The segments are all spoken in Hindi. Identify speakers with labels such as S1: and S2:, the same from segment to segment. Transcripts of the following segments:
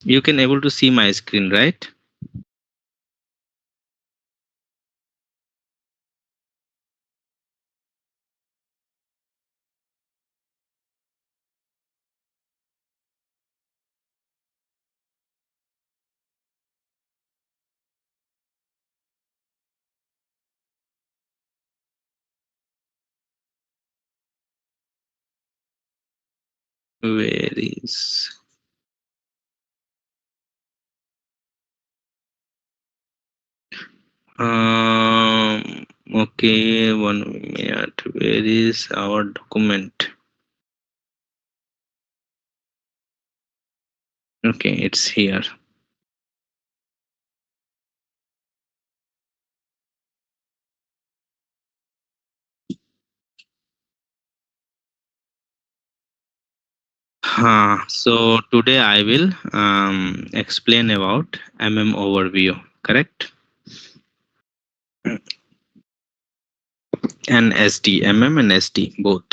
S1: You can able to see my screen, right? Where is okay, 1 minute. Where is our document? Okay, it's here. So today I will explain about overview, correct? And SD, and SD both.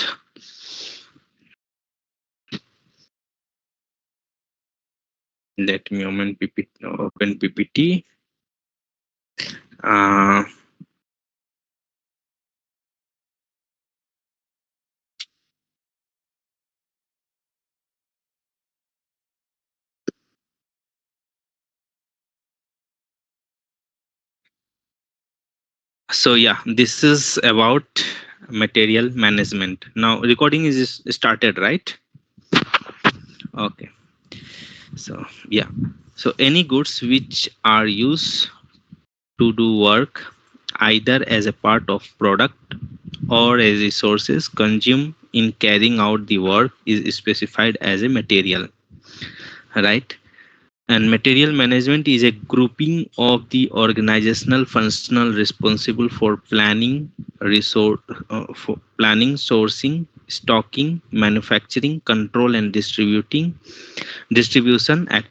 S1: Let me open PPT. Uh, so yeah, this is about material management. Now recording is started, right? Okay. So yeah. So any goods which are used to do work either as a part of product or as resources consumed in carrying out the work is specified as a material, right? And material management is a grouping of the organizational functional responsible for planning, for planning, sourcing, stocking, manufacturing, control, and distribution activities of goods.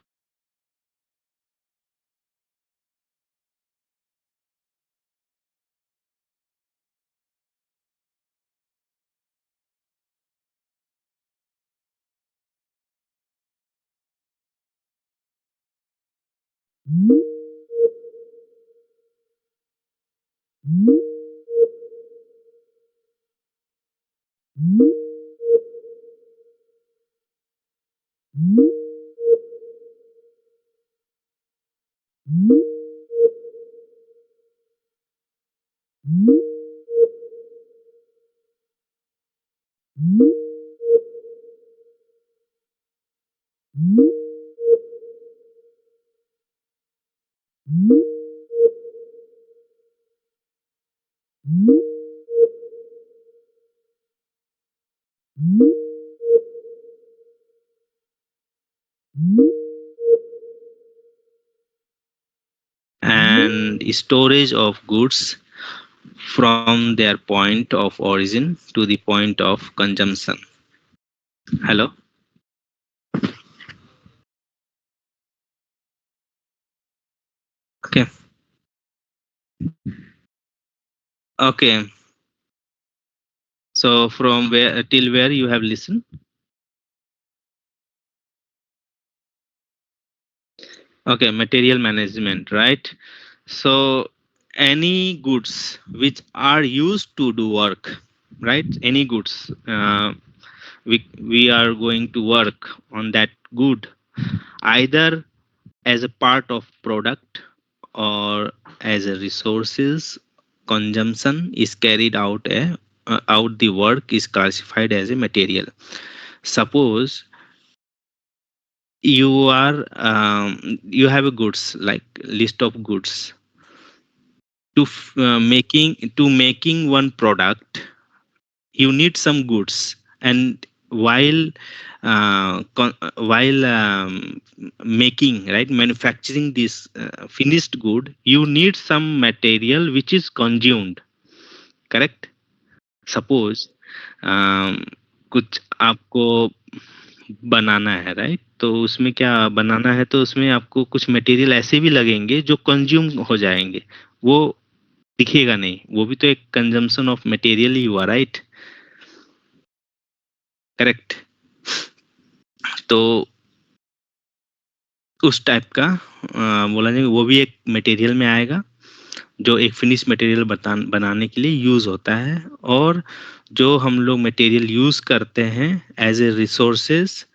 S1: And storage of goods from their point of origin to the point of consumption. Hello? Okay. Okay. So from where till where you have listened? Okay, material management, right? So any goods which are used to do work, right? Any goods, we are going to work on that good either as a part of product or as a resources consumption is carried out out the work is classified as a material. Suppose you have a goods like list of goods to making one product you need some goods, and while making, right, manufacturing this finished good you need some material which is consumed, correct? Suppose कुछ आपको बनाना है, राइट? तो उसमें क्या बनाना है, तो उसमें आपको कुछ मटेरियल ऐसे भी लगेंगे जो कंज्यूम हो जाएंगे, वो दिखेगा नहीं, वो भी तो एक कंजम्पशन ऑफ मटेरियल ही हुआ, राइट? करेक्ट। तो उस टाइप का बोला जाए, वो भी एक मटेरियल में आएगा जो एक फिनिश मटेरियल बनाने के लिए यूज होता है, और जो हम लोग मटेरियल यूज करते हैं as a resources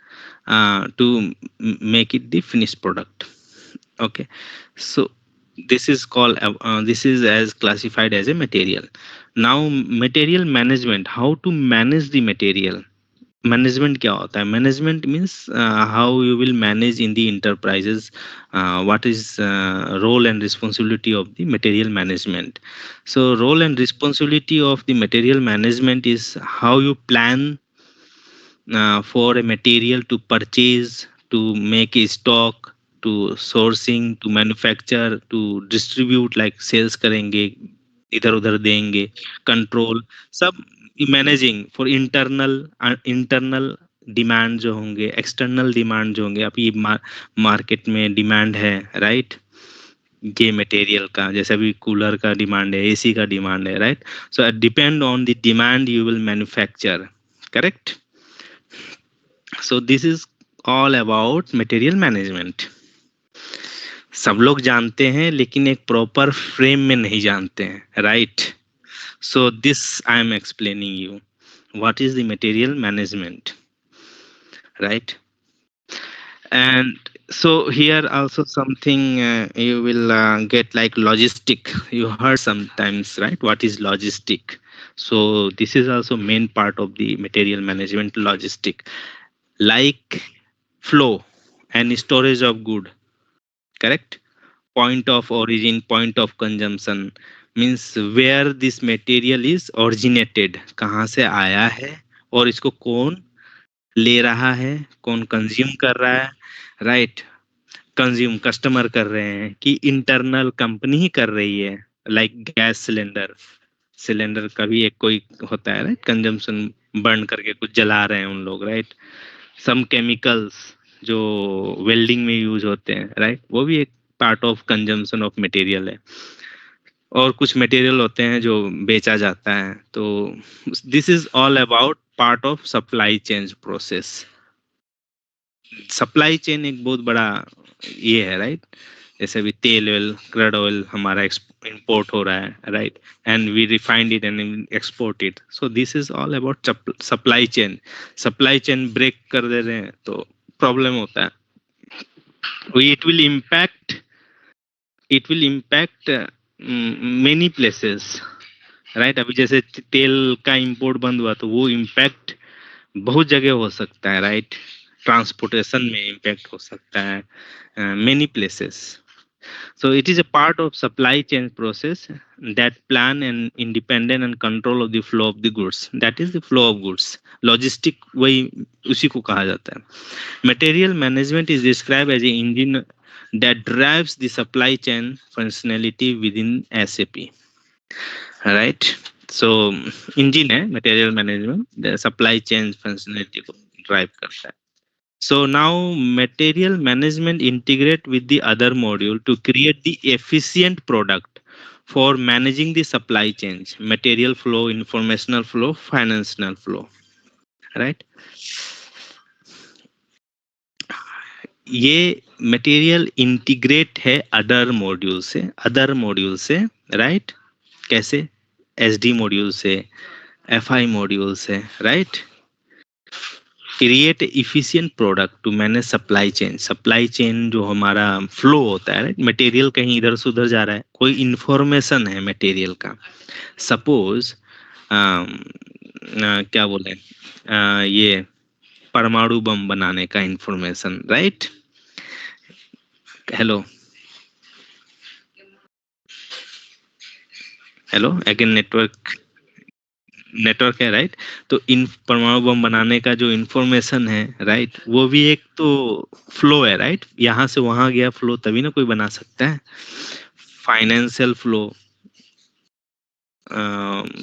S1: to make it the finished product. Okay, so this is called this is as classified as a material. Now material management, how to manage the material. Management क्या होता है? Management means how you will manage in the enterprises, what is role and responsibility of the material management. So role and responsibility of the material management is how you plan for a material to purchase, to make a stock, to sourcing, to manufacture, to distribute, like sales करेंगे, इधर उधर देंगे, कंट्रोल, सब मैनेजिंग फॉर इंटरनल डिमांड जो होंगे, एक्सटर्नल डिमांड जो होंगे. अभी मार्केट में डिमांड है, राइट, ये मटेरियल का, जैसे अभी कूलर का डिमांड है, एसी का डिमांड है, right. So depend on the demand you will manufacture, correct. So this is all about material management. सब लोग जानते हैं लेकिन एक प्रॉपर फ्रेम में नहीं जानते हैं, right. So this I am explaining you what is the material management, right. And so here also something you will get, like logistic. You heard sometimes, right, what is logistic. So this is also main part of the material management, logistic, like flow and storage of good, correct. Point of origin, point of consumption means where this material is originated, कहाँ से आया है, और इसको कौन ले रहा है, कौन कंज्यूम कर रहा है, राइट. कंज्यूम कस्टमर कर रहे हैं कि इंटरनल कंपनी ही कर रही है, लाइक गैस सिलेंडर. सिलेंडर का भी एक कोई होता है, राइट, कंजम्पशन, बर्न करके कुछ जला रहे हैं उन लोग, राइट. सम केमिकल्स जो वेल्डिंग में यूज होते हैं, राइट, वो भी एक part of consumption of material है. और कुछ मटेरियल होते हैं जो बेचा जाता है. तो this is all about part of supply chain process. Supply chain एक बहुत बड़ा ये है, राइट. जैसे अभी तेल ऑयल, क्रूड ऑयल हमारा इंपोर्ट हो रहा है, right, and we refined it and export it. So this is all about supply chain. Supply chain break कर दे रहे हैं तो प्रॉब्लम होता है. It will impact many places, right. अभी जैसे तेल का इंपोर्ट बंद हुआ तो वो इम्पैक्ट बहुत जगह हो सकता है, राइट. ट्रांसपोर्टेशन में इम्पैक्ट हो सकता है, many places. So it is a part of supply chain process that plan and independent and control of the flow of the goods. That is the flow of goods. Logistic वही उसी को कहा जाता है. Material management is described as an engine that drives the supply chain functionality within SAP. Right? So engine है material management, the supply chain functionality को drive करता है. So now material management integrate with the other module to create the efficient product for managing the supply chains, material flow, informational flow, financial flow, right. ये मटेरियल इंटीग्रेट है अदर मॉड्यूल से, राइट. कैसे? एसडी मॉड्यूल से, एफआई मॉड्यूल से, right. Create efficient product to manage supply chain जो हमारा फ्लो होता है, राइट. मटेरियल कहीं इधर से उधर जा रहा है, कोई इंफॉर्मेशन है मटेरियल का, सपोज क्या बोले, ये परमाणु बम बनाने का information, right. Hello again network है, राइट. तो इन परमाणु बम बनाने का जो इंफॉर्मेशन है, राइट, वो भी एक तो फ्लो है, राइट. यहाँ से वहां गया फ्लो, तभी ना कोई बना सकता है. फाइनेंशियल फ्लो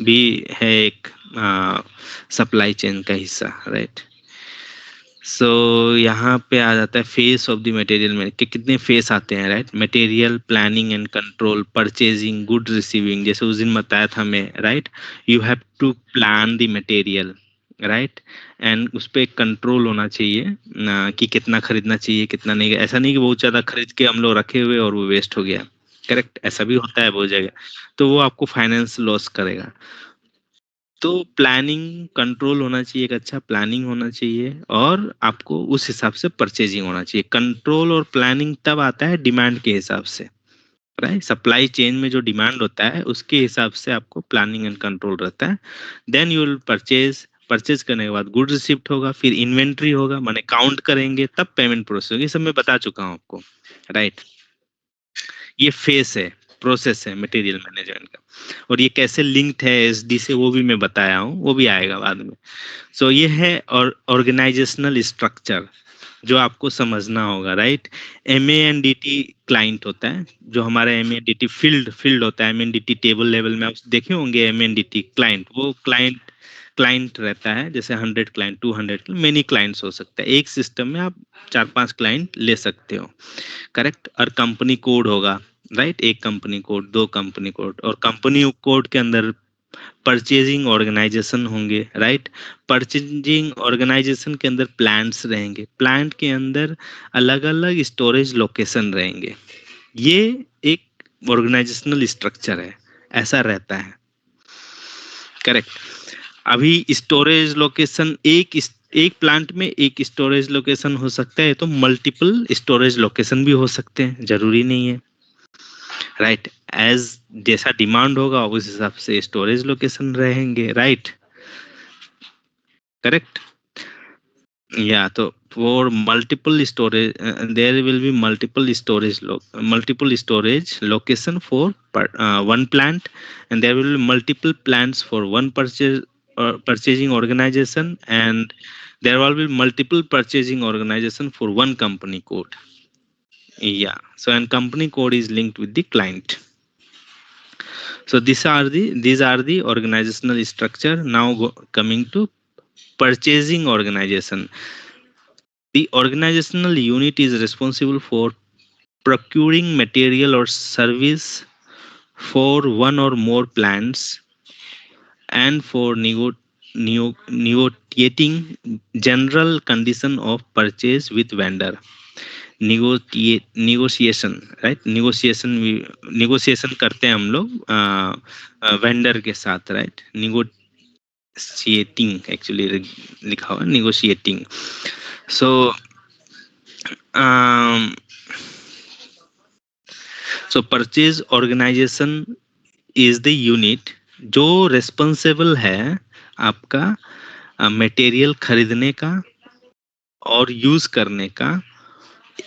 S1: भी है एक सप्लाई चेन का हिस्सा, राइट. सो यहाँ पे आ जाता है फेस ऑफ द मटेरियल में, कि कितने फेस आते हैं, right. Material planning and control, purchasing, good receiving, जैसे उस दिन बताया था मैं, right. You have to plan the material, right. And उस पे कंट्रोल होना चाहिए कि कितना खरीदना चाहिए कितना नहीं। ऐसा नहीं कि बहुत ज्यादा खरीद के हम लोग रखे हुए और वो वेस्ट हो गया। करेक्ट, ऐसा भी होता है बहुत जगह। तो वो आपको फाइनेंस लॉस करेगा। तो प्लानिंग कंट्रोल होना चाहिए, एक अच्छा प्लानिंग होना चाहिए, और आपको उस हिसाब से परचेजिंग होना चाहिए। कंट्रोल और प्लानिंग तब आता है डिमांड के हिसाब से, राइट। सप्लाई चेन में जो डिमांड होता है उसके हिसाब से आपको प्लानिंग एंड कंट्रोल रहता है। Then you will purchase. Purchase करने के बाद गुड रिसिप्ट होगा, फिर इन्वेंट्री होगा, माने काउंट करेंगे, तब पेमेंट प्रोसेस होगी। ये सब मैं बता चुका हूँ आपको, राइट। ये फेस है, प्रोसेस है मटेरियल मैनेजमेंट का। और ये कैसे लिंक्ड है एसडी से वो भी मैं बताया हूँ, वो भी आएगा बाद में। सो ये है और ऑर्गेनाइजेशनल स्ट्रक्चर जो आपको समझना होगा, right. M N D T client होता है, जो हमारा M N D T field field होता है। M N D T table level में आप देखे होंगे, M N D T client, वो क्लाइंट क्लाइंट रहता है। जैसे 100 क्लाइंट, 200, मेनी क्लाइंट्स हो सकता है एक सिस्टम में, आप 4-5 क्लाइंट ले सकते हो, करेक्ट। और कंपनी कोड होगा, राइट। एक कंपनी कोड, दो कंपनी कोड, और कंपनी कोड के अंदर परचेजिंग ऑर्गेनाइजेशन होंगे, राइट। परचेजिंग ऑर्गेनाइजेशन के अंदर प्लांट्स रहेंगे, प्लांट के अंदर अलग अलग स्टोरेज लोकेशन रहेंगे। ये एक ऑर्गेनाइजेशनल स्ट्रक्चर है, ऐसा रहता है, करेक्ट। अभी स्टोरेज लोकेशन एक प्लांट में एक स्टोरेज लोकेशन हो सकता है, तो मल्टीपल स्टोरेज लोकेशन भी हो सकते हैं, जरूरी नहीं है, राइट। एज जैसा डिमांड होगा उस हिसाब से स्टोरेज लोकेशन रहेंगे, राइट, करेक्ट। या तो for multiple storage there will be multiple storage location for one plant, and there will be multiple plants for one purchasing organization, and there will be multiple purchasing organization for one company code. Yeah, so and company code is linked with the client. So these are the organizational structure. Now coming to purchasing organization. The organizational unit is responsible for procuring material or service for one or more plants, and for negotiating general condition of purchase with vendor. Negotiation, right? Negotiation करते हैं हम लोग वेंडर के साथ, राइट। नेगोशिएटिंग एक्चुअली लिखा हुआ, negotiating. So so purchase organization is the unit जो रिस्पॉन्सिबल है आपका मटेरियल खरीदने का और यूज करने का,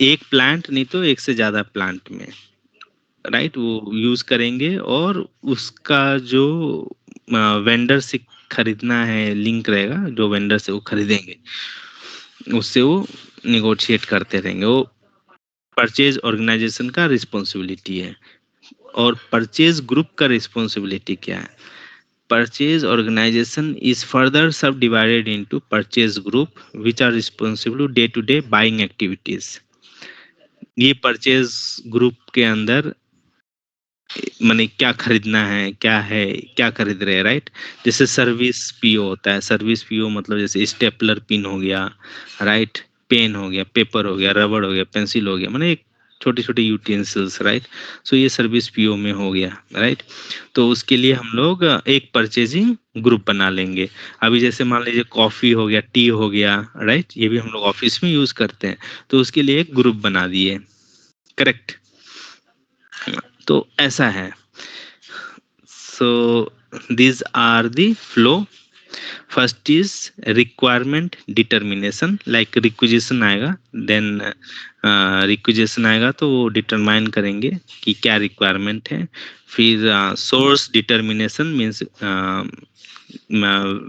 S1: एक प्लांट नहीं तो एक से ज्यादा प्लांट में, राइट। वो यूज करेंगे, और उसका जो वेंडर से खरीदना है लिंक रहेगा, जो वेंडर से वो खरीदेंगे उससे वो निगोशिएट करते रहेंगे। वो परचेज ऑर्गेनाइजेशन का रिस्पॉन्सिबिलिटी है। और परचेज ग्रुप का रिस्पॉन्सिबिलिटी क्या है? Purchase organization is further subdivided into purchase group, which are responsible day-to-day buying activities. ये परचेज ग्रुप के अंदर माने क्या खरीदना है क्या खरीद रहे हैं, राइट। जैसे सर्विस पीओ होता है। सर्विस पीओ मतलब जैसे स्टेपलर पिन हो गया, राइट, पेन हो गया, पेपर हो गया, रबड़ हो गया, पेंसिल हो गया, माने एक छोटे छोटे यूटेंसिल्स, राइट। सो ये सर्विस पीओ में हो गया, राइट। तो उसके लिए हम लोग एक परचेजिंग ग्रुप बना लेंगे। अभी जैसे मान लीजिए कॉफी हो गया, टी हो गया, राइट, ये भी हम लोग ऑफिस में यूज करते हैं, तो उसके लिए एक ग्रुप बना दिए, करेक्ट। तो ऐसा है। So these are the flow. First is requirement determination, like requisition आएगा, then requisition आएगा तो वो डिटरमाइन करेंगे कि क्या रिक्वायरमेंट है। फिर source determination means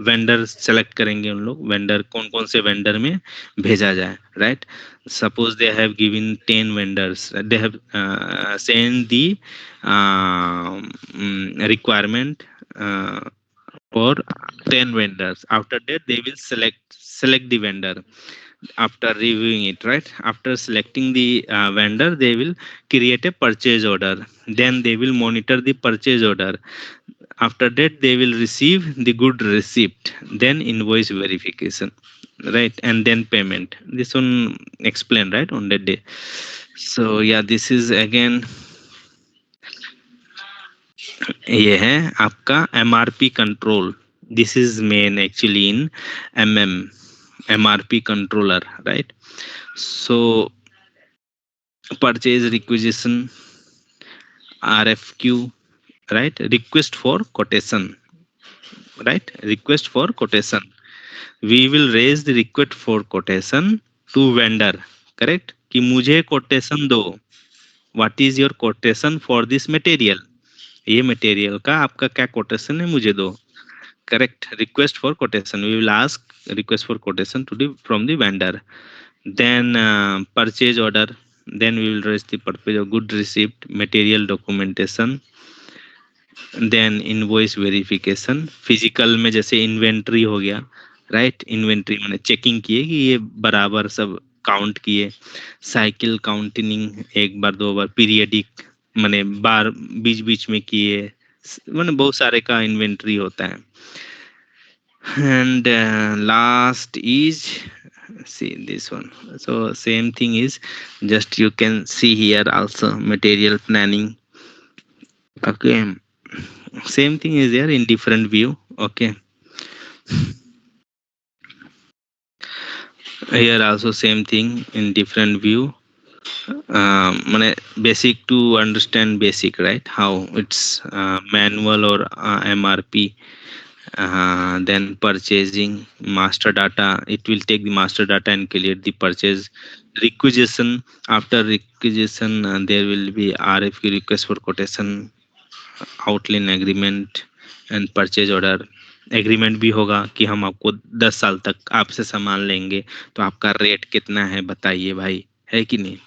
S1: vendor select करेंगे उन लोग, वेंडर कौन कौन से वेंडर में भेजा जाए, right. Suppose they have given 10 vendors, they have send the requirement for 10 vendors. After that they will select the vendor after reviewing it, right. After selecting the vendor, they will create a purchase order, then they will monitor the purchase order. After that they will receive the good receipt, then invoice verification, right, and then payment. This one explained right on that day. So yeah, this is again, ये है आपका MRP control. This is main actually in MM, MRP controller, right? So purchase requisition, RFQ, right? Request for quotation, right? Request for quotation. We will raise the request for quotation to vendor, correct? कि मुझे quotation दो. What is your quotation for this material? ये मटेरियल का आपका क्या कोटेशन है, मुझे दो. Correct. Request for quotation. We will ask request for quotation to the from the vendor. Then purchase order. Then we will raise the purpose of good receipt, material documentation. Then invoice verification. Physical में जैसे इन्वेंट्री हो गया, राइट. इन्वेंट्री मैंने चेकिंग किए कि ये बराबर सब काउंट किए. साइकिल काउंटिंग एक बार दो बार, पीरियडिक मैंने बार बीच बीच में किए, मैंने बहुत सारे का इन्वेंट्री होता है. And last is, see this one. So same thing is, just you can see here also material planning. Okay, same thing is there in different view. Okay, here also same thing in different view. মানে basic to understand basic, right, how it's manual or MRP. Then purchasing master data, it will take the master data and create the purchase requisition. After requisition there will be RFQ, request for quotation, outline agreement and purchase order. Agreement भी होगा कि हम आपको 10 साल तक आपसे सामान लेंगे, तो आपका रेट कितना है बताइए भाई, है कि नहीं.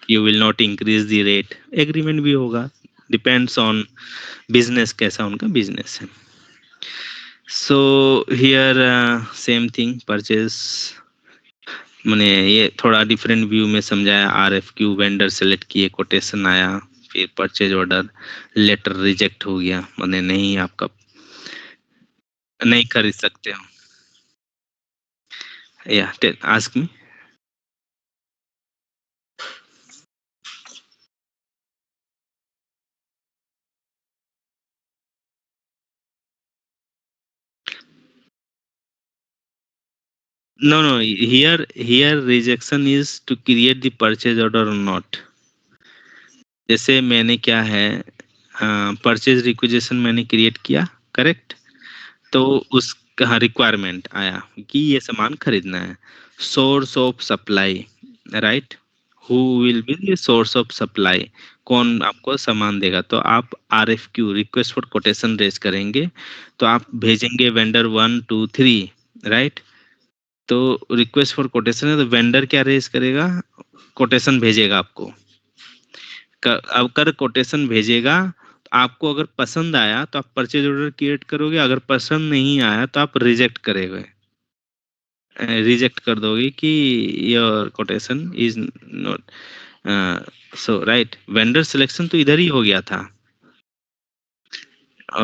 S1: You will not increase the rate, agreement भी होगा. डिपेंड्स ऑन बिजनेस, कैसा उनका बिजनेस है. So here same thing purchase, मैंने ये थोड़ा डिफरेंट व्यू में समझाया. RFQ, वेंडर सेलेक्ट किए, कोटेशन आया, फिर परचेज ऑर्डर, लेटर रिजेक्ट हो गया, मैंने नहीं आपका नहीं खरीद सकते हो. या ask me. No, no, here rejection is to create the purchase order or not. जैसे मैंने क्या है, परचेज रिक्विजिशन मैंने क्रिएट किया, करेक्ट. तो उसका रिक्वायरमेंट आया कि ये सामान खरीदना है. Source of supply, right. Who will be the source of supply, कौन आपको सामान देगा. तो आप RFQ, request for quotation raise करेंगे. तो आप भेजेंगे वेंडर 1 2 3, राइट. तो रिक्वेस्ट फॉर कोटेशन है, तो वेंडर क्या रेज करेगा, कोटेशन भेजेगा आपको. अगर कोटेशन भेजेगा तो आपको अगर पसंद आया तो आप परचेज ऑर्डर क्रिएट करोगे, अगर पसंद नहीं आया तो आप रिजेक्ट करोगे, रिजेक्ट कर दोगे कि your quotation is not. So right, vendor selection तो इधर ही हो गया था.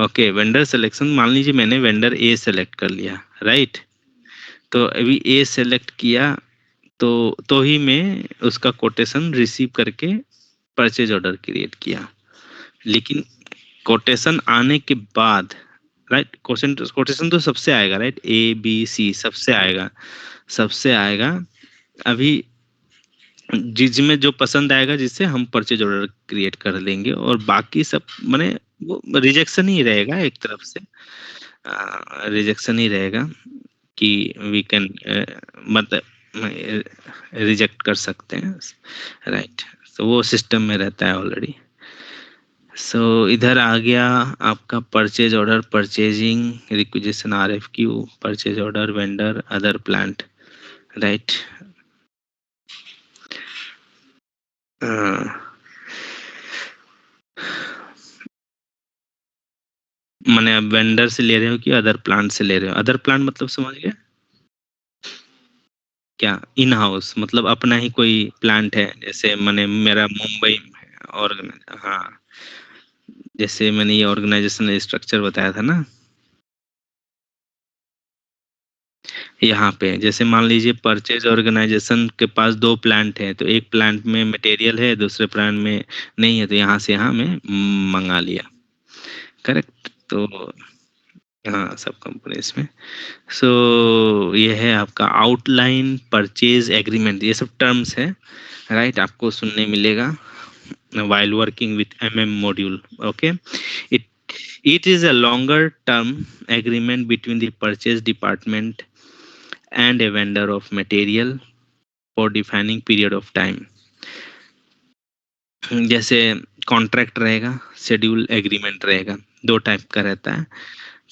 S1: ओके, वेंडर सिलेक्शन, मान लीजिए मैंने वेंडर ए सेलेक्ट कर लिया, राइट. तो अभी ए सेलेक्ट किया, तो ही मैं उसका कोटेशन रिसीव करके परचेज ऑर्डर क्रिएट किया. लेकिन कोटेशन आने के बाद, राइट, क्वेश्चन कोटेशन तो सबसे आएगा, राइट, ABC सबसे आएगा, सबसे आएगा. अभी जिसमें जो पसंद आएगा, जिससे हम परचेज ऑर्डर क्रिएट कर लेंगे, और बाकी सब माने वो रिजेक्शन ही रहेगा एक तरफ से, रिजेक्शन ही रहेगा कि वी कैन, मतलब रिजेक्ट कर सकते हैं, राइट. तो वो सिस्टम में रहता है ऑलरेडी. सो इधर आ गया आपका purchase order, purchasing requisition, RFQ, purchase order, vendor, other plant, right. मैंने अब वेंडर से ले रहे हो कि अदर प्लांट से ले रहे हो. अदर प्लांट मतलब समझ गए क्या, इन हाउस मतलब अपना ही कोई प्लांट है, जैसे मैंने मेरा मुंबई में, और हाँ, जैसे मैंने ये ऑर्गेनाइजेशनल स्ट्रक्चर बताया था ना, यहाँ पे जैसे मान लीजिए परचेज ऑर्गेनाइजेशन के पास दो प्लांट है, तो एक प्लांट में मटेरियल है, दूसरे प्लांट में नहीं है, तो यहाँ से यहाँ मैं मंगा लिया। करेक्ट। तो हाँ, सब कंपनीज में। सो ये है आपका आउटलाइन परचेज एग्रीमेंट, ये सब टर्म्स है, राइट, आपको सुनने मिलेगा while working with module. Okay, it it is a longer term agreement between the purchase department and a vendor of material for defining period of time. जैसे कॉन्ट्रैक्ट रहेगा, शेड्यूल एग्रीमेंट रहेगा, दो टाइप का रहता है।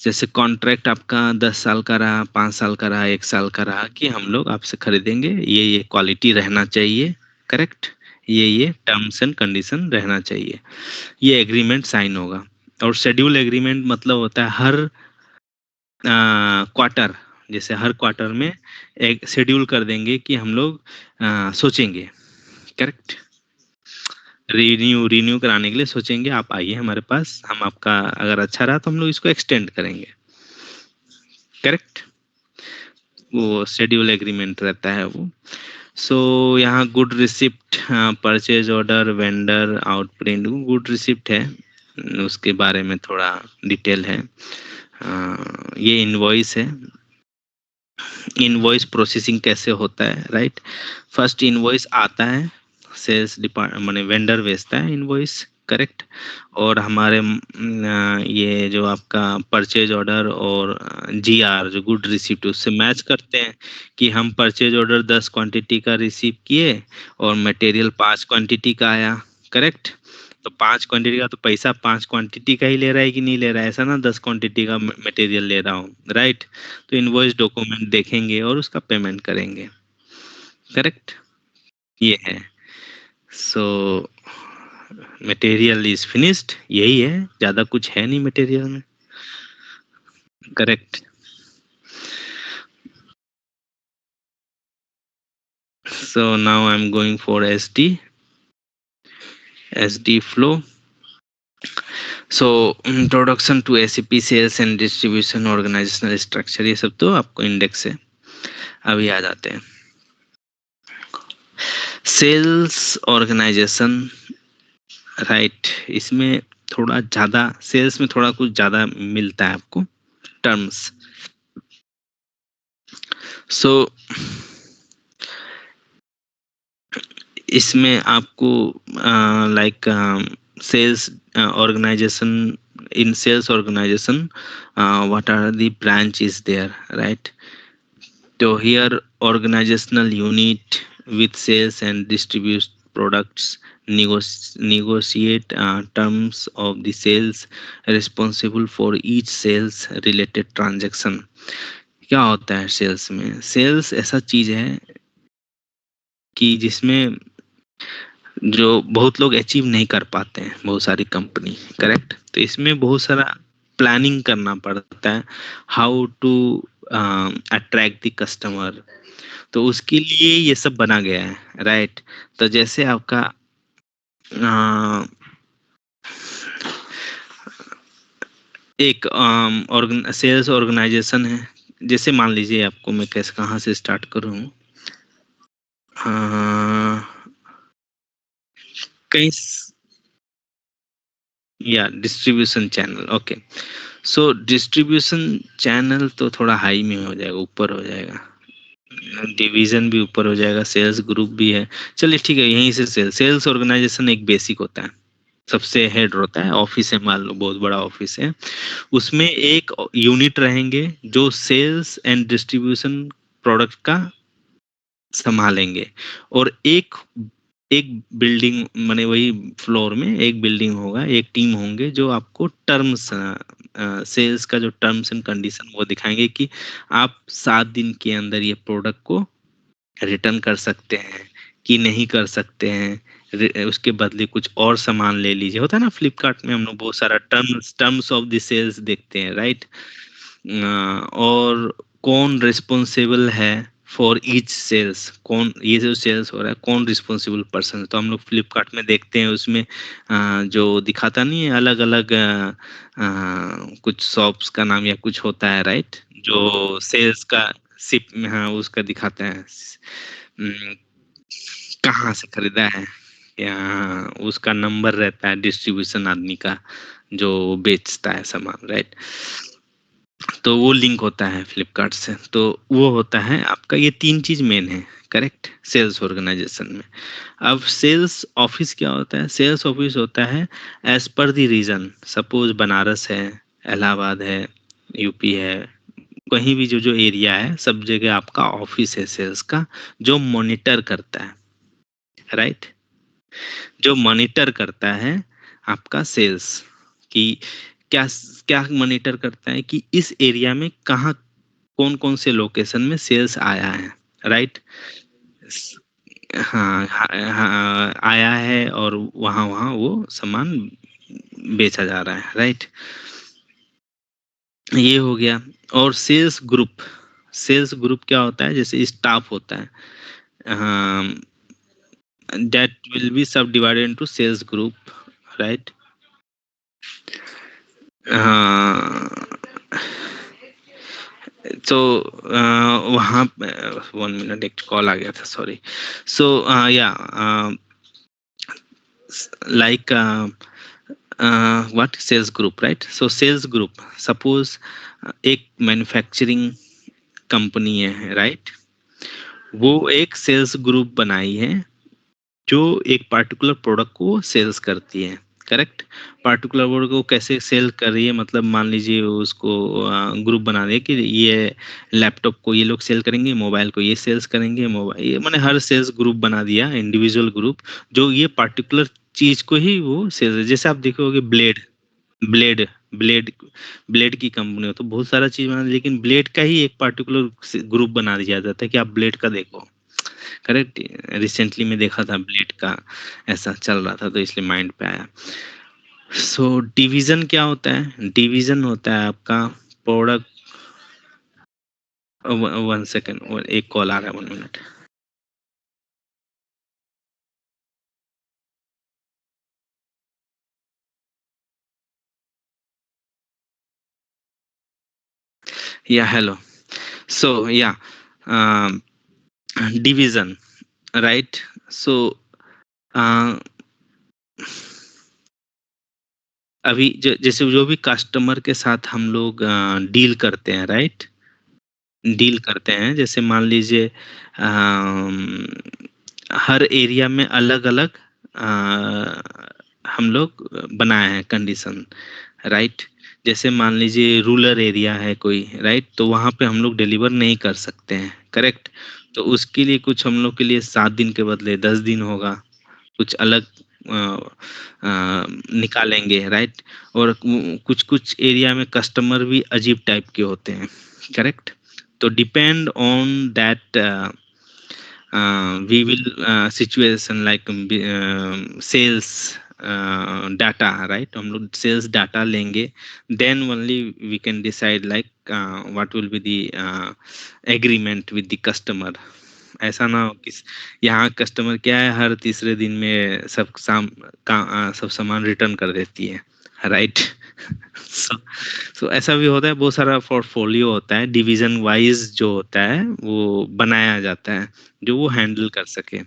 S1: जैसे कॉन्ट्रैक्ट आपका 10 साल का रहा, 5 साल का रहा, 1 साल का रहा, कि हम लोग आपसे खरीदेंगे, ये क्वालिटी रहना चाहिए। करेक्ट। ये टर्म्स एंड कंडीशन रहना चाहिए, ये एग्रीमेंट साइन होगा। और शेड्यूल एग्रीमेंट मतलब होता है हर क्वार्टर, जैसे हर क्वार्टर में एक शेड्यूल कर देंगे कि हम लोग सोचेंगे। करेक्ट। रिन्यू कराने के लिए सोचेंगे, आप आइए हमारे पास, हम आपका अगर अच्छा रहा तो हम लोग इसको एक्सटेंड करेंगे। करेक्ट। वो शेड्यूल एग्रीमेंट रहता है वो। सो यहाँ good receipt, purchase order, vendor outprint, good receipt है, उसके बारे में थोड़ा डिटेल है। ये इनवॉइस है, इनवॉइस प्रोसेसिंग कैसे होता है, राइट। फर्स्ट इनवॉइस आता है, सेल्स डिपार्ट माने वेंडर भेजता है इनवॉइस। करेक्ट। और हमारे ये जो आपका परचेज ऑर्डर और जीआर जो गुड रिसीप्ट उससे मैच करते हैं कि हम परचेज ऑर्डर 10 क्वांटिटी का रिसीव किए और मटेरियल 5 क्वांटिटी का आया। करेक्ट। तो 5 क्वांटिटी का तो पैसा 5 क्वांटिटी का ही ले रहा है कि नहीं ले रहा है, ऐसा ना 10 क्वांटिटी का मटेरियल ले रहा हूँ, राइट। तो इनवॉइस डॉक्यूमेंट देखेंगे और उसका पेमेंट करेंगे। करेक्ट। ये है। सो मटेरियल इज फिनिश्ड, यही है, ज्यादा कुछ है नहीं मटेरियल में। Correct. So now I am going for SD flow. So introduction to SAP sales and distribution organizational structure, ये सब तो आपको इंडेक्स है। अभी आ जाते हैं सेल्स ऑर्गेनाइजेशन, राइट। इसमें थोड़ा ज्यादा, सेल्स में थोड़ा कुछ ज्यादा मिलता है आपको टर्म्स। सो इसमें आपको like sales organization, in sales organization, what are the branches there, right? So here organizational unit with sales and distribute products, negotiate terms of the sales, responsible for each sales related transaction. क्या होता है सेल्स में? सेल्स ऐसा चीज है कि जिसमें जो बहुत लोग अचीव नहीं कर पाते हैं, बहुत सारी कंपनी। करेक्ट। तो इसमें बहुत सारा प्लानिंग करना पड़ता है, how to attract the customer, तो उसके लिए ये सब बना गया है, राइट। तो जैसे आपका एक सेल्स ऑर्गेनाइजेशन है, जैसे मान लीजिए आपको मैं कैसे कहाँ से स्टार्ट करूँ, कहीं या distribution channel. Okay. So distribution channel तो थोड़ा हाई में हो जाएगा, ऊपर हो जाएगा, डिवीजन भी ऊपर हो जाएगा, सेल्स ग्रुप भी है। चलिए ठीक है, यहीं से सेल्स ऑर्गेनाइजेशन एक बेसिक होता है, सबसे हेड होता है, ऑफिस है, मान लो बहुत बड़ा ऑफिस है, उसमें एक यूनिट रहेंगे जो सेल्स एंड डिस्ट्रीब्यूशन प्रोडक्ट का संभालेंगे। और एक एक बिल्डिंग माने वही फ्लोर में एक बिल्डिंग होगा, एक टीम होंगे जो आपको टर्म्स, सेल्स का जो टर्म्स एंड कंडीशन वो दिखाएंगे कि आप 7 दिन के अंदर ये प्रोडक्ट को रिटर्न कर सकते हैं कि नहीं कर सकते हैं, उसके बदले कुछ और सामान ले लीजिए। होता है ना फ्लिपकार्ट में हम लोग बहुत सारा टर्म्स ऑफ द सेल्स देखते हैं, राइट। और कौन रिस्पॉन्सिबल है फॉर ईच सेल्स, कौन ये जो सेल्स हो रहा है कौन रिस्पॉन्सिबल पर्सन है। तो हम लोग फ्लिपकार्ट में देखते हैं उसमें जो दिखाता नहीं है अलग अलग कुछ शॉप्स का नाम या कुछ होता है, राइट, जो सेल्स का सिप, हाँ उसका दिखाते हैं हम्म, कहाँ से खरीदा है, या उसका नंबर रहता है डिस्ट्रीब्यूशन आदमी का जो बेचता है सामान, राइट। तो वो लिंक होता है फ्लिपकार्ट से, तो वो होता है आपका, ये तीन चीज मेन है, करेक्ट, सेल्स ऑर्गेनाइजेशन में। अब सेल्स ऑफिस क्या होता है? सेल्स ऑफिस होता है as per the reason, suppose Banaras है, इलाहाबाद है, यूपी है, कहीं भी जो जो एरिया है सब जगह आपका ऑफिस है सेल्स का, जो मॉनिटर करता है, राइट, जो मॉनिटर करता है आपका सेल्स कि क्या क्या मॉनिटर करता है कि इस एरिया में कहाँ कौन कौन से लोकेशन में सेल्स आया है, राइट। हाँ, हाँ, हाँ आया है और वहाँ वहाँ वो सामान बेचा जा रहा है, राइट। ये हो गया। और सेल्स ग्रुप, सेल्स ग्रुप क्या होता है? जैसे स्टाफ होता है, that will be subdivided into sales group, right? हाँ, तो वहाँ, 1 मिनट एक कॉल आ गया था, सॉरी। सो या like what sales group, right? So sales group, suppose एक मैन्युफैक्चरिंग कंपनी है, राइट, वो एक सेल्स ग्रुप बनाई है जो एक पार्टिकुलर प्रोडक्ट को सेल्स करती है, करेक्ट। पार्टिकुलर प्रोडक्ट को कैसे सेल कर रही है, मतलब मान लीजिए उसको ग्रुप बना दिया कि ये लैपटॉप को ये लोग सेल करेंगे, मोबाइल को ये सेल्स करेंगे, मोबाइल ये मैंने हर सेल्स ग्रुप बना दिया, इंडिविजुअल ग्रुप, जो ये पार्टिकुलर चीज को ही वो सेल्स, जैसे आप देखोगे ब्लेड, ब्लेड ब्लेड ब्लेड की कंपनी हो तो बहुत सारा चीज बना, लेकिन ब्लेड का ही एक पार्टिकुलर ग्रुप बना दिया जाता है कि आप ब्लेड का देखो, करेक्ट। रिसेंटली में देखा था ब्लेड का, ऐसा चल रहा था तो इसलिए माइंड पे आया। सो डिवीजन क्या होता है? डिवीजन होता है आपका प्रोडक्ट, 1 सेकेंड, एक कॉल आ रहा है, 1 मिनट। या हेलो। सो या डिवीजन, राइट। सो अभी जैसे जो भी कस्टमर के साथ हम लोग डील करते हैं, राइट, डील करते हैं, जैसे मान लीजिए हर एरिया में अलग अलग हम लोग बनाए हैं कंडीशन, राइट। जैसे मान लीजिए रूरल एरिया है कोई, राइट, तो वहाँ पे हम लोग डिलीवर नहीं कर सकते हैं, करेक्ट। तो उसके लिए कुछ हम लोग के लिए 7 दिन के बदले 10 दिन होगा, कुछ अलग निकालेंगे, राइट। और कुछ कुछ एरिया में कस्टमर भी अजीब टाइप के होते हैं, करेक्ट। तो depend on that we will situation like sales data, right, हम लोग सेल्स डाटा लेंगे, then only we can decide like what will be the agreement with the customer. ऐसा ना हो कि यहाँ कस्टमर क्या है, हर तीसरे दिन में सब सामान रिटर्न कर देती है, राइट। सो सो ऐसा भी होता है, बहुत सारा पोर्टफोलियो होता है, डिवीजन वाइज जो होता है वो बनाया जाता है जो वो हैंडल कर सके,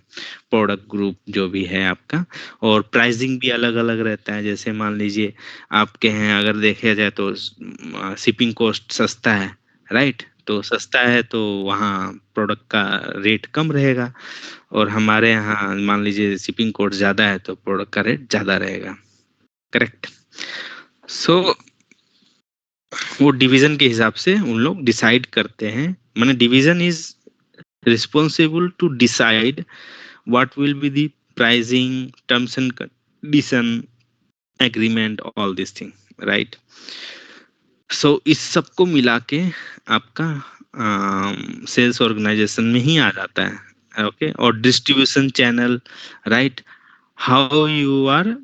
S1: प्रोडक्ट ग्रुप जो भी है आपका। और प्राइसिंग भी अलग अलग रहता है, जैसे मान लीजिए आपके हैं, अगर देखा जाए तो शिपिंग कॉस्ट सस्ता है, राइट, तो सस्ता है तो वहाँ प्रोडक्ट का रेट कम रहेगा, और हमारे यहाँ मान लीजिए शिपिंग कॉस्ट ज़्यादा है तो प्रोडक्ट का रेट ज़्यादा रहेगा, करेक्ट। सो वो डिवीजन के हिसाब से उन लोग डिसाइड करते हैं, माने division is responsible to decide what will be the pricing, terms and condition, agreement, all this thing, right. So इस सबको मिला के आपका सेल्स ऑर्गेनाइजेशन में ही आ जाता है, ओके। और distribution channel, right, how you are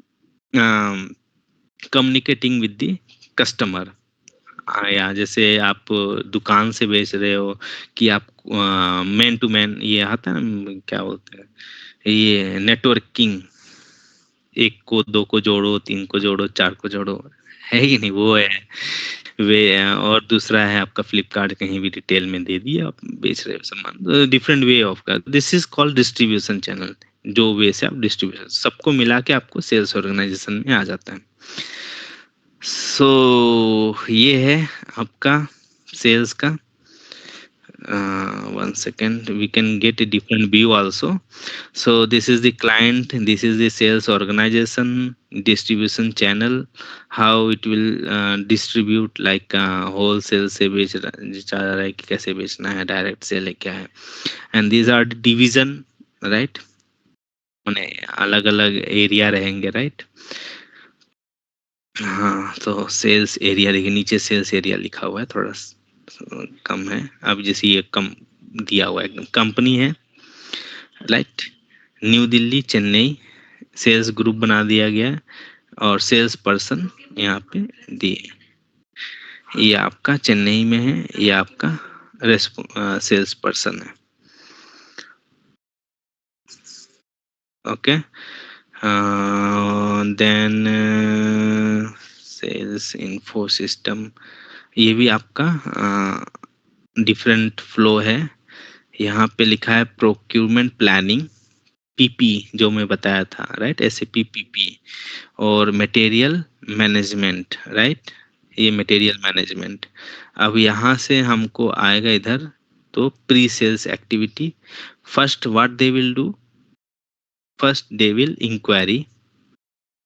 S1: communicating with the customer, हाँ, या जैसे आप दुकान से बेच रहे हो कि आप मैन टू मैन ये आता है ना, क्या बोलते हैं, ये नेटवर्किंग, एक को दो को जोड़ो, तीन को जोड़ो, चार को जोड़ो, है कि नहीं, वो है वे। और दूसरा है आपका फ्लिपकार्ट, कहीं भी डिटेल में दे दिया, आप बेच रहे हो सामान, डिफरेंट वे ऑफ का, this is called distribution channel. जो वे से आप डिस्ट्रीब्यूशन सबको मिला के आपको सेल्स ऑर्गेनाइजेशन में आ जाता है। सो ये है आपका सेल्स का। One second, we can get a different view also. So this is the client, this is the sales organization, distribution channel, how it will distribute, like wholesale से बेच जा रहा है कि कैसे बेचना है, डायरेक्ट सेल है क्या है, and these are the division, right? माने अलग अलग एरिया रहेंगे, राइट? हाँ, तो सेल्स एरिया देखिए, नीचे सेल्स एरिया लिखा हुआ है, थोड़ा कम है। अब जैसे ये कम दिया हुआ है, एकदम कंपनी है, right? New Delhi, Chennai, sales group बना दिया गया है, और सेल्स पर्सन यहाँ पे दिए। ये आपका चेन्नई में है, ये आपका सेल्स पर्सन है। Okay, then sales info system, ये भी आपका डिफरेंट फ्लो है। यहाँ पे लिखा है प्रोक्यूरमेंट प्लानिंग, पीपी जो मैं बताया था, राइट? एसएपी पीपी, और मटेरियल मैनेजमेंट, राइट? ये मटेरियल मैनेजमेंट। अब यहाँ से हमको आएगा इधर, तो pre sales activity, first what they will do, first they will inquiry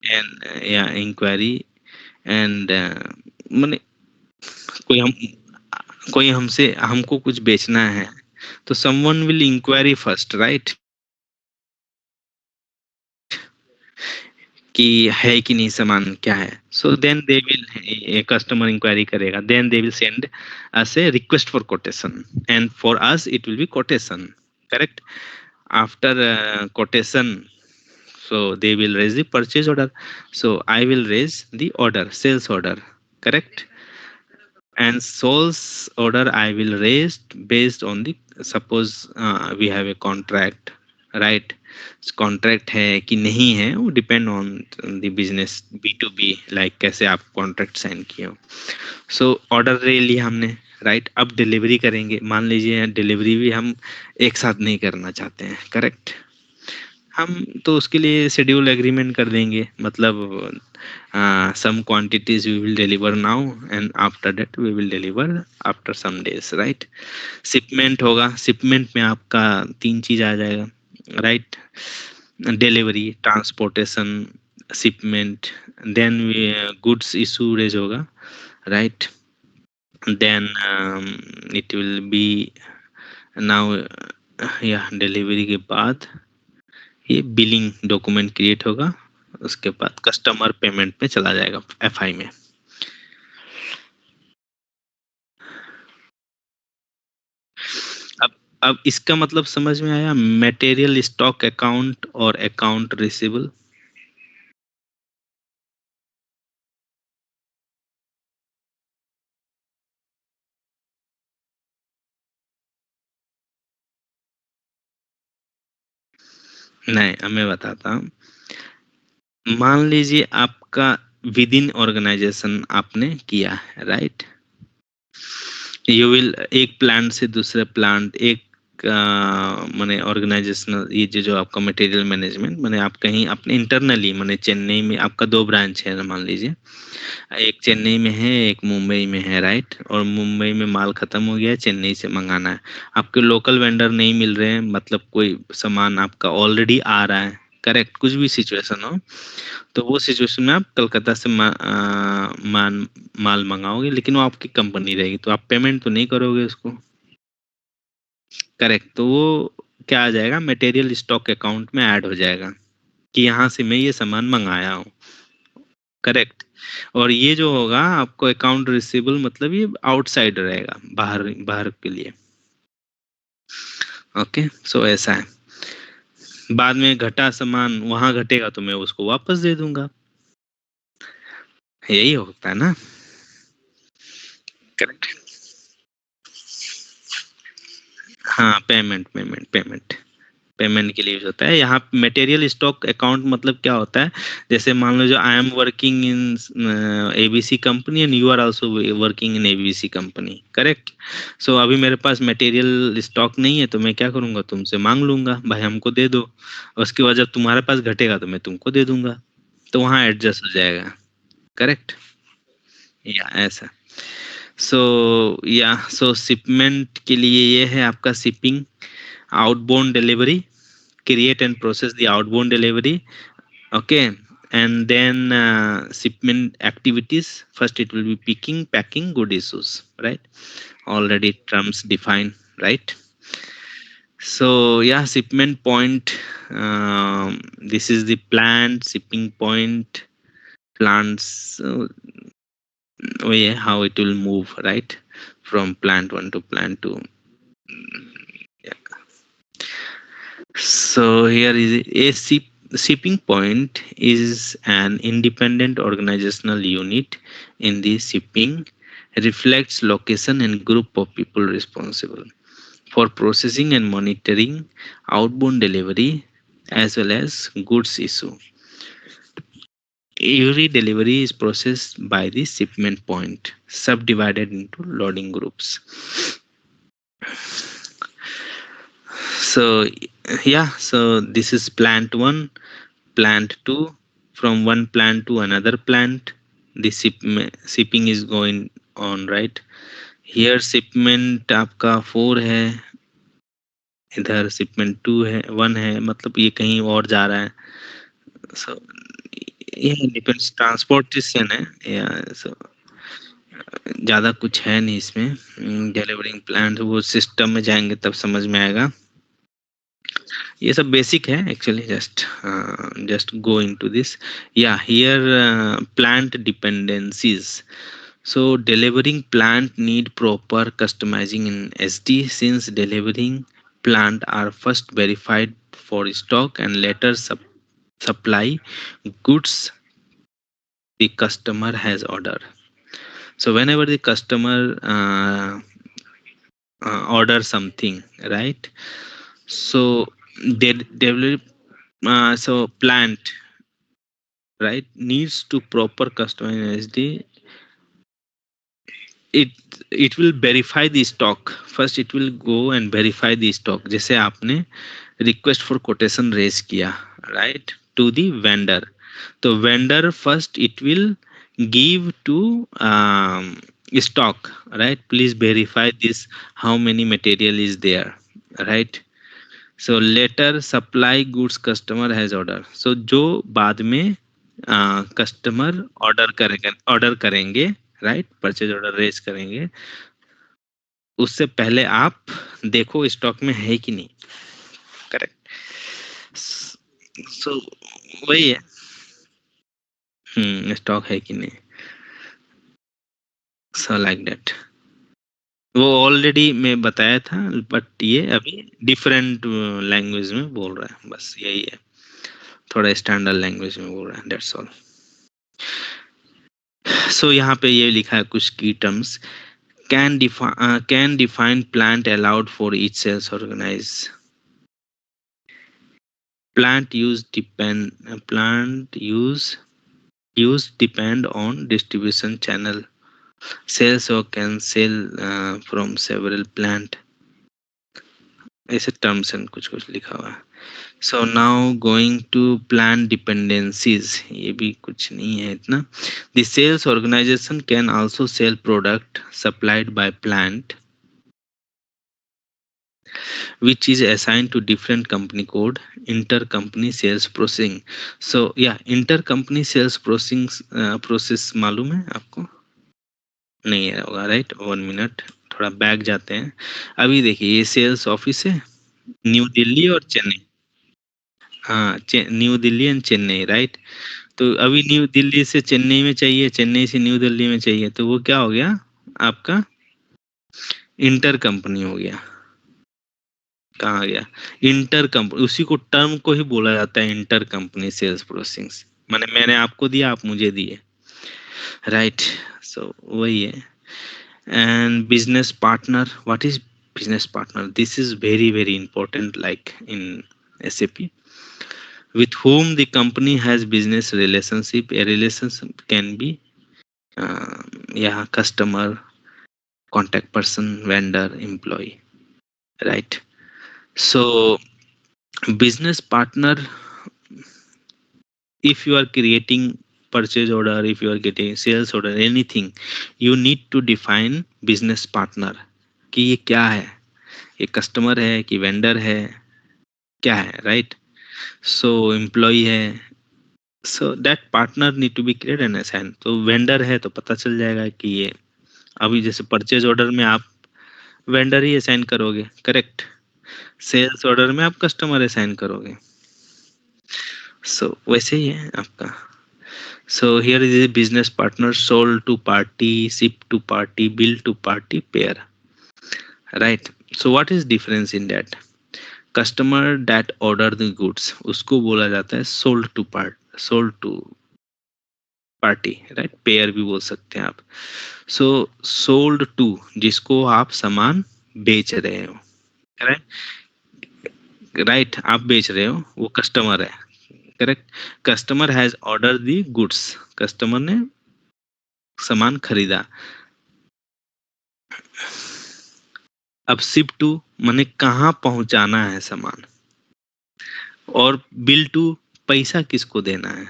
S1: and, या इंक्वायरी एंड, माने कोई हम कोई हमसे हमको कुछ बेचना है, तो someone will inquiry first, right? कि है कि नहीं, सामान क्या है। So then they will, customer inquiry करेगा, then they will send us a request for quotation, and for us it will be quotation, correct? After quotation, so they will raise the purchase order, so I will raise the order, sales order, correct? And sales order I will raise based on the, suppose we have a contract, right? Contract है कि नहीं है, वो depend on the business, B to B, like कैसे आप कॉन्ट्रैक्ट साइन किए हो। सो ऑर्डर ले लिया हमने, राइट? अब डिलीवरी करेंगे, मान लीजिए डिलीवरी भी हम एक साथ नहीं करना चाहते हैं, करेक्ट? हम तो उसके लिए शेड्यूल एग्रीमेंट कर देंगे, मतलब some quantities we will deliver now and after that we will deliver after some days, right? Shipment होगा, शिपमेंट में आपका तीन चीज आ जाएगा, right? Delivery, transportation, shipment, then goods insurance होगा, right? Then it will be now, या डिलीवरी के बाद ये बिलिंग डॉक्यूमेंट क्रिएट होगा, उसके बाद कस्टमर पेमेंट पे चला जाएगा, एफआई में। अब इसका मतलब समझ में आया, मटेरियल स्टॉक अकाउंट और अकाउंट रिसीवेबल। नहीं, मैं बताता हूँ। मान लीजिए आपका विद इन ऑर्गेनाइजेशन आपने किया है, राइट? यू विल एक प्लांट से दूसरे प्लांट, एक माने ऑर्गेनाइजेशनल, ये जो आपका मटेरियल मैनेजमेंट, माने आप कहीं अपने इंटरनली, माने चेन्नई में आपका दो ब्रांच है, मान लीजिए एक चेन्नई में है, एक मुंबई में है, राइट? और मुंबई में माल खत्म हो गया है, चेन्नई से मंगाना है, आपके लोकल वेंडर नहीं मिल रहे हैं, मतलब कोई सामान आपका ऑलरेडी आ रहा है, करेक्ट? कुछ भी सिचुएशन हो, तो वो सिचुएशन में आप कलकत्ता से माल मंगाओगे, लेकिन वो आपकी कंपनी रहेगी, तो आप पेमेंट तो नहीं करोगे उसको, करेक्ट? तो वो क्या आ जाएगा, मटेरियल स्टॉक अकाउंट में ऐड हो जाएगा कि यहाँ से मैं ये सामान मंगाया हूँ, करेक्ट? और ये जो होगा आपको अकाउंट रिसीवेबल, मतलब ये आउटसाइड रहेगा, बाहर बाहर के लिए। ओके, सो ऐसा है। बाद में घटा सामान वहां घटेगा तो मैं उसको वापस दे दूंगा, यही होता है ना? करेक्ट। हाँ, पेमेंट पेमेंट पेमेंट पेमेंट के लिए यूज होता है। यहाँ मटेरियल स्टॉक अकाउंट मतलब क्या होता है, जैसे मान लो जो I am working in ABC company and you are also working in ABC company, correct. So अभी मेरे पास मटेरियल स्टॉक नहीं है, तो मैं क्या करूंगा, तुमसे मांग लूंगा, भाई हमको दे दो। उसके बाद जब तुम्हारे पास घटेगा तो मैं तुमको दे दूंगा, तो वहाँ एडजस्ट हो जाएगा, करेक्ट। या ऐसा। सो या सो शिपमेंट के लिए ये है आपका shipping, outbound delivery, create and process the outbound delivery, okay. And then shipment activities, first it will be picking, packing, good issues, right? Already terms defined, right? So yeah, shipment point, this is the planned shipping point, plants, way how it will move, right, from plant 1 to plant 2. Yeah. So here is shipping point is an independent organizational unit in the shipping, reflects location and group of people responsible for processing and monitoring outbound delivery as well as goods issue. Every delivery is processed by the shipment point, subdivided into loading groups. So yeah, so this is plant 1, plant 2. From one plant to another plant, the shipping is going on, right? Here shipment आपका 4 है, इधर shipment 2 है, 1 है, मतलब ये कहीं और जा रहा है। So ये डिपेंड्स, ट्रांसपोर्टेशन है या, so ज़्यादा कुछ है नहीं इसमें। डिलीवरिंग प्लान वो सिस्टम में जाएंगे तब समझ में आएगा। ये सब बेसिक है actually, just go into this. Yeah here plant dependencies, so delivering plant need proper customizing in SD, since delivering plant are first verified for stock and later supply goods the customer has order. So whenever the customer order something, right, so they develop, so plant, right, needs to proper customize SD. it it will verify the stock first, it will go and verify the stock। जैसे आपने request for quotation raise किया, right, to the vendor, तो vendor first it will give to stock, right, please verify this, how many material is there, right। so later supply goods customer has order, so जो बाद में कस्टमर ऑर्डर करेंगे, राइट, परचेज ऑर्डर रेज करेंगे, उससे पहले आप देखो स्टॉक में है कि नहीं, करेक्ट। सो वही है, स्टॉक है कि नहीं, सो लाइक दैट। वो ऑलरेडी मैं बताया था, बट ये अभी डिफरेंट लैंग्वेज में बोल रहा है, बस यही है, थोड़ा स्टैंडर्ड लैंग्वेज में बोल रहा है, दैट्स ऑल। सो यहाँ पे ये लिखा है कुछ की terms, can define plant allowed for each sales organize, plant use depend on distribution channel, sales or can sell from several plant, ऐसे टर्म्स एंड कुछ कुछ लिखा हुआ है। So now going to plan dependencies, ये भी कुछ नहीं है इतना। The sales organisation can also sell product supplied by plant which is assigned to different company code, intercompany sales processing. So yeah, intercompany sales processing process मालूम है आपको? नहीं है होगा, राइट, 1 मिनट, थोड़ा बैक जाते हैं। अभी देखिए ये सेल्स ऑफिस है न्यू दिल्ली और चेन्नई, हाँ, new Delhi and Chennai, right. तो अभी न्यू दिल्ली से चेन्नई में चाहिए, चेन्नई से न्यू दिल्ली में चाहिए, तो वो क्या हो गया आपका, इंटर कंपनी हो गया। कहाँ गया, इंटर कंपनी, उसी को टर्म को ही बोला जाता है इंटर कंपनी सेल्स प्रोसेसिंग, मैंने आपको दिया, आप मुझे दिए, राइट। सो वही है। And business partner, what is business partner? This is very very important, like in SAP, with whom the company has business relationship. A relationship can be yeah, customer, contact person, vendor, employee, right? So business partner, if you are creating purchase order, if you are getting sales order, anything, you need to define business partner कि ये क्या है, ये कस्टमर है कि वेंडर है, क्या है, राइट? सो एम्प्लॉय है, so that partner need to be clear and assign. तो वेंडर है तो पता चल जाएगा कि ये, अभी जैसे परचेज ऑर्डर में आप वेंडर ही असाइन करोगे, करेक्ट? सेल्स ऑर्डर में आप कस्टमर असाइन करोगे। सो वैसे ही है आपका। So here is a business partner, sold to party, ship to party, bill to party, pair, right? So what is difference in that? Customer that order the goods, उसको बोला जाता है sold to part, sold to party, right? Pair भी बोल सकते हैं आप। सो सोल्ड टू, जिसको आप सामान बेच रहे हो, करेक्ट? राइट, आप बेच रहे हो, वो कस्टमर है, correct? Customer has order the goods, customer ने सामान खरीदा। अब शिप टू माने कहाँ पहुंचाना है सामान, और बिल टू पैसा किसको देना है,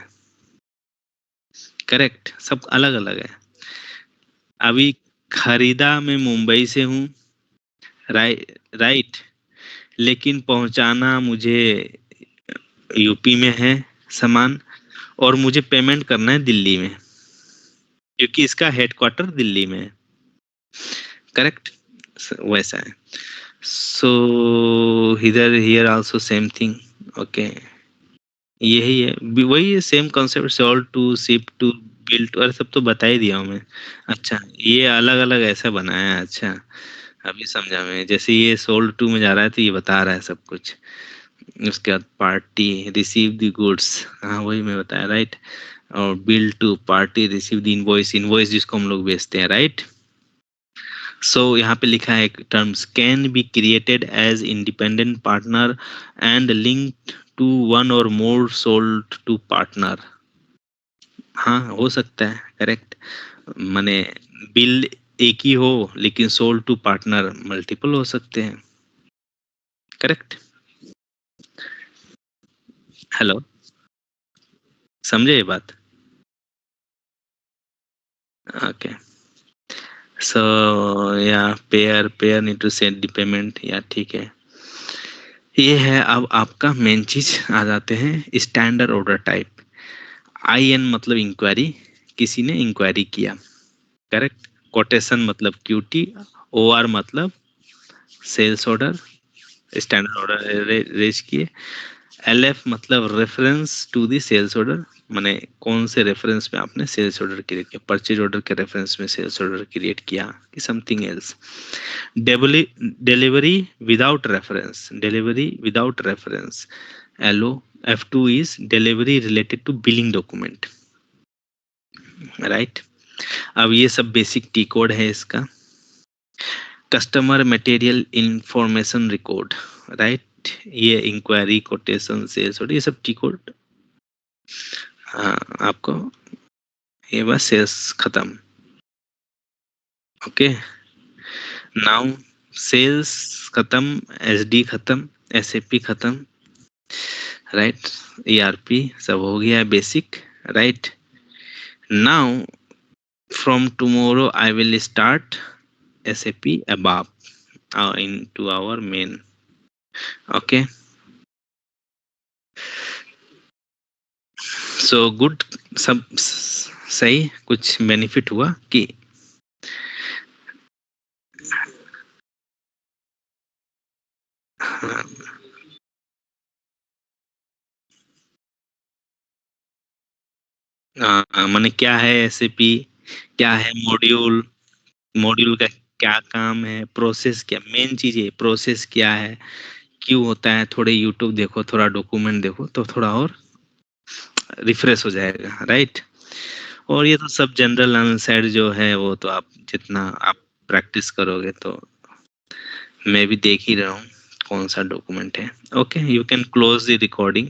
S1: करेक्ट? सब अलग अलग है। अभी खरीदा मैं मुंबई से हूँ, राइट, लेकिन पहुंचाना मुझे यूपी में है सामान, और मुझे पेमेंट करना है दिल्ली में, क्योंकि इसका हेडक्वार्टर दिल्ली में है, करेक्ट? वैसा है। सो इधर here also same thing, okay, यही है, वही है, same concept, sold to, ship to, bill to, अरे सब तो बता ही दिया हूँ मैं। अच्छा, ये अलग अलग ऐसा बनाया है, अच्छा, अभी समझा मैं। जैसे ये सोल्ड टू में जा रहा है तो ये बता रहा है सब कुछ, उसके बाद पार्टी रिसीव द गुड्स, हाँ वही मैं बताया, राइट? और bill to party receive the invoice, invoice जिसको हम लोग बेचते हैं, राइट? सो यहाँ पे लिखा है terms can be created as independent partner and linked to one or more sold to partner. हाँ, हो सकता है, करेक्ट। माने बिल एक ही हो लेकिन सोल्ड टू पार्टनर मल्टीपल हो सकते हैं, करेक्ट? हेलो, समझे ये बात? ओके, सो या payer payer need to send the payment, या ठीक है। ये है, अब आपका मेन चीज आ जाते हैं, standard order type. I N मतलब इंक्वायरी, किसी ने इंक्वायरी किया, करेक्ट? कोटेशन मतलब क्यूटी, ओ आर मतलब sales order, standard order raise किए। एल एफ मतलब reference to the sales order, माने कौन से रेफरेंस में आपने सेल्स ऑर्डर क्रिएट किया, परचेज ऑर्डर के रेफरेंस में सेल्स ऑर्डर क्रिएट किया कि something else. Delivery without reference, delivery without reference, L O. F two is delivery related to billing document, right? अब ये सब बेसिक टी कोड है इसका। Customer material information record, right? ये इंक्वायरी, कोटेशन, सेल्स और ये सब टी कोड। हाँ, आपको ये बस सेल्स खत्म, ओके। नाउ सेल्स खत्म, एसडी खत्म, एसएपी खत्म, राइट? ईआरपी सब हो गया basic, right? Now from tomorrow I will start SAP ABAP into our main, okay? So good, सब सही, कुछ बेनिफिट हुआ कि माने क्या है SAP, क्या है मॉड्यूल, मॉड्यूल का क्या काम है, प्रोसेस क्या, मेन चीज है प्रोसेस क्या है, क्यों होता है, थोड़े यूट्यूब देखो, थोड़ा डॉक्यूमेंट देखो तो थोड़ा और रिफ्रेश हो जाएगा, राइट? और ये तो सब जनरल अनसाइड जो है वो तो आप जितना आप प्रैक्टिस करोगे तो। मैं भी देख ही रहा हूँ कौन सा डॉक्यूमेंट है। Okay, you can close the recording.